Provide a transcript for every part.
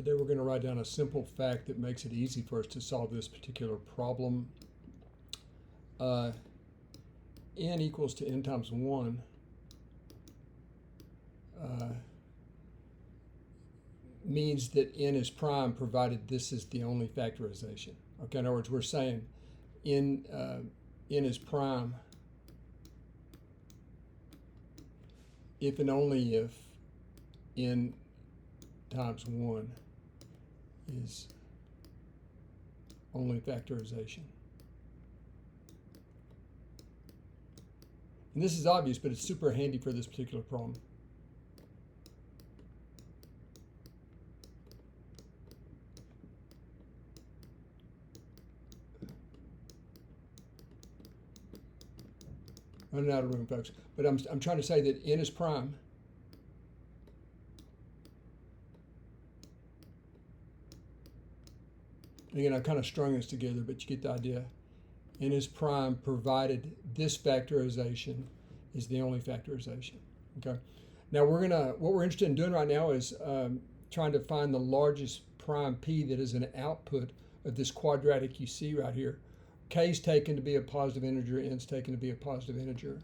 Today we're going to write down a simple fact that makes it easy for us to solve this particular problem. N equals to n times 1 means that n is prime provided this is the only factorization. Okay, in other words, we're saying n is prime if and only if n times 1 is only factorization. And this is obvious, but it's super handy for this particular problem. Running out of room, folks. But I'm trying to say that n is prime. Again, I kind of strung this together, but you get the idea. N is prime provided this factorization is the only factorization. Okay. Now what we're interested in doing right now is trying to find the largest prime p that is an output of this quadratic you see right here. K is taken to be a positive integer, n is taken to be a positive integer.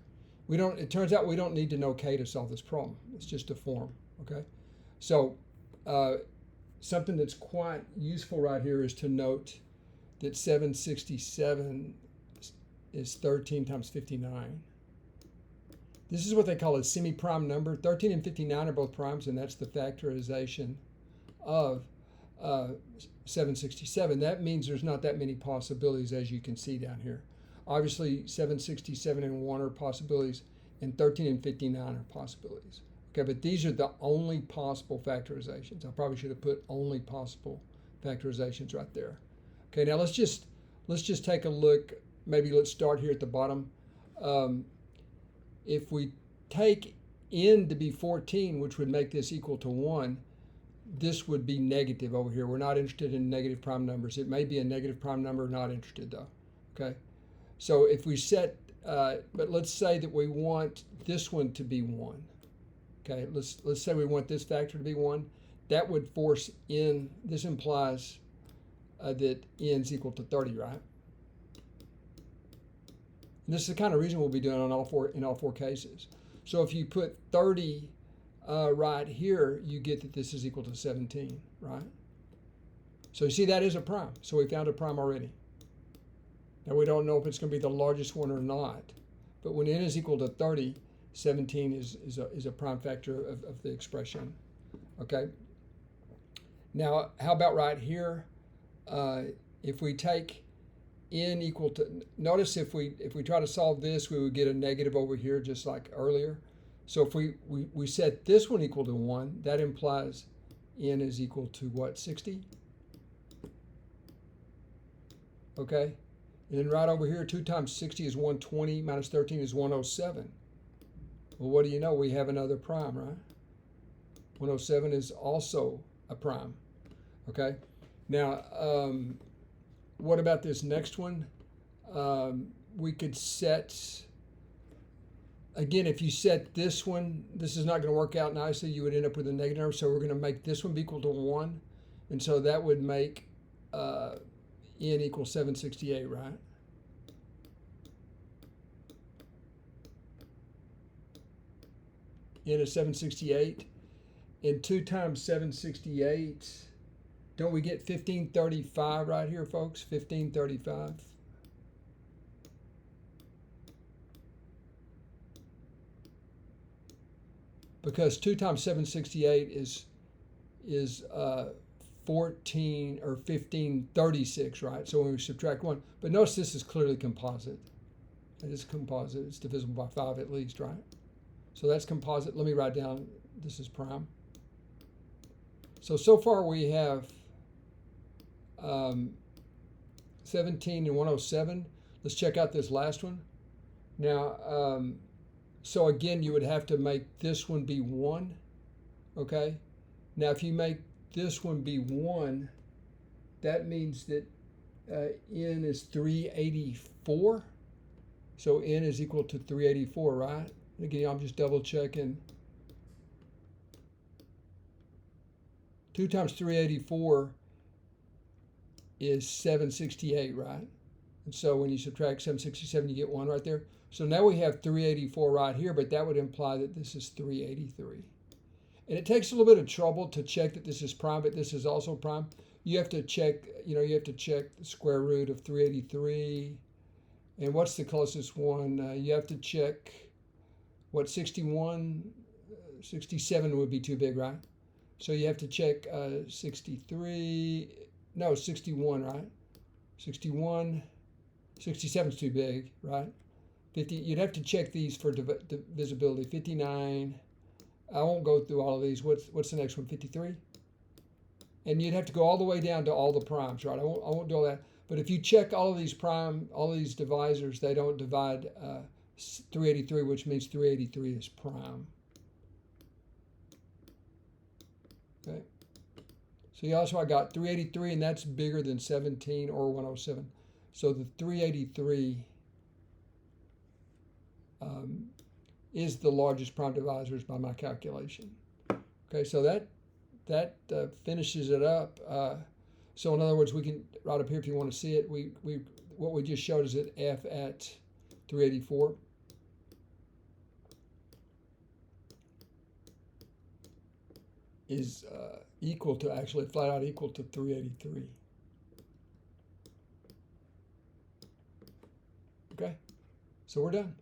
It turns out we don't need to know k to solve this problem. It's just a form. Okay. So something that's quite useful right here is to note that 767 is 13 times 59. This is what they call a semi-prime number. 13 and 59 are both primes, and that's the factorization of 767. That means there's not that many possibilities, as you can see down here. Obviously, 767 and 1 are possibilities, and 13 and 59 are possibilities. Okay, but these are the only possible factorizations. I probably should have put only possible factorizations right there. Okay, now let's just take a look. Maybe let's start here at the bottom. If we take n to be 14, which would make this equal to 1, this would be negative over here. We're not interested in negative prime numbers. It may be a negative prime number, not interested though. Okay, so if we set, but let's say that we want this one to be 1. Okay, let's say we want this factor to be 1. That would force n. This implies that n is equal to 30, right? And this is the kind of reason we'll be doing in all four cases. So if you put 30 right here, you get that this is equal to 17, right? So you see that is a prime. So we found a prime already. Now we don't know if it's going to be the largest one or not, but when n is equal to 30, 17 is a prime factor of the expression. Okay. Now how about right here? If we take n equal to, notice if we try to solve this, we would get a negative over here just like earlier. So if we set this one equal to 1, that implies n is equal to what, 60? Okay. And then right over here, 2 times 60 is 120, minus 13 is 107. Well, what do you know? We have another prime, right? 107 is also a prime. Okay. Now, what about this next one? We could set, again, if you set this one, this is not going to work out nicely. You would end up with a negative number. So we're going to make this one be equal to 1. And so that would make n equal 768, right? N is 768. And 2 times 768, don't we get 1535 right here, folks? 1535. Because 2 times 768 is 14 or 1536, right? So when we subtract 1, but notice this is clearly composite. It is composite. It's divisible by 5 at least, right? So that's composite. Let me write down, this is prime. So far we have 17 and 107. Let's check out this last one. Now, so again, you would have to make this one be 1, okay? Now, if you make this one be 1, that means that n is 384. So n is equal to 384, right? And again, I'm just double checking 2 times 384 is 768, right? And so when you subtract 767, you get 1 right there. So now we have 384 right here, but that would imply that this is 383. And it takes a little bit of trouble to check that this is prime, but this is also prime. You have to check, you have to check the square root of 383. And what's the closest one? You have to check, what, 61? 67 would be too big, right? So you have to check 61, right? 61, 67 is too big, right? 50, you'd have to check these for divisibility. 59, I won't go through all of these. What's the next one? 53? And you'd have to go all the way down to all the primes, right? I won't do all that. But if you check all of these all of these divisors, they don't divide 383, which means 383 is prime. Okay. So also I got 383, and that's bigger than 17 or 107. So the 383 is the largest prime divisors by my calculation. Okay, so that finishes it up. So in other words, we can, right up here if you want to see it, what we just showed is that f at 384 is equal to, actually flat out equal to 383. Okay, so we're done.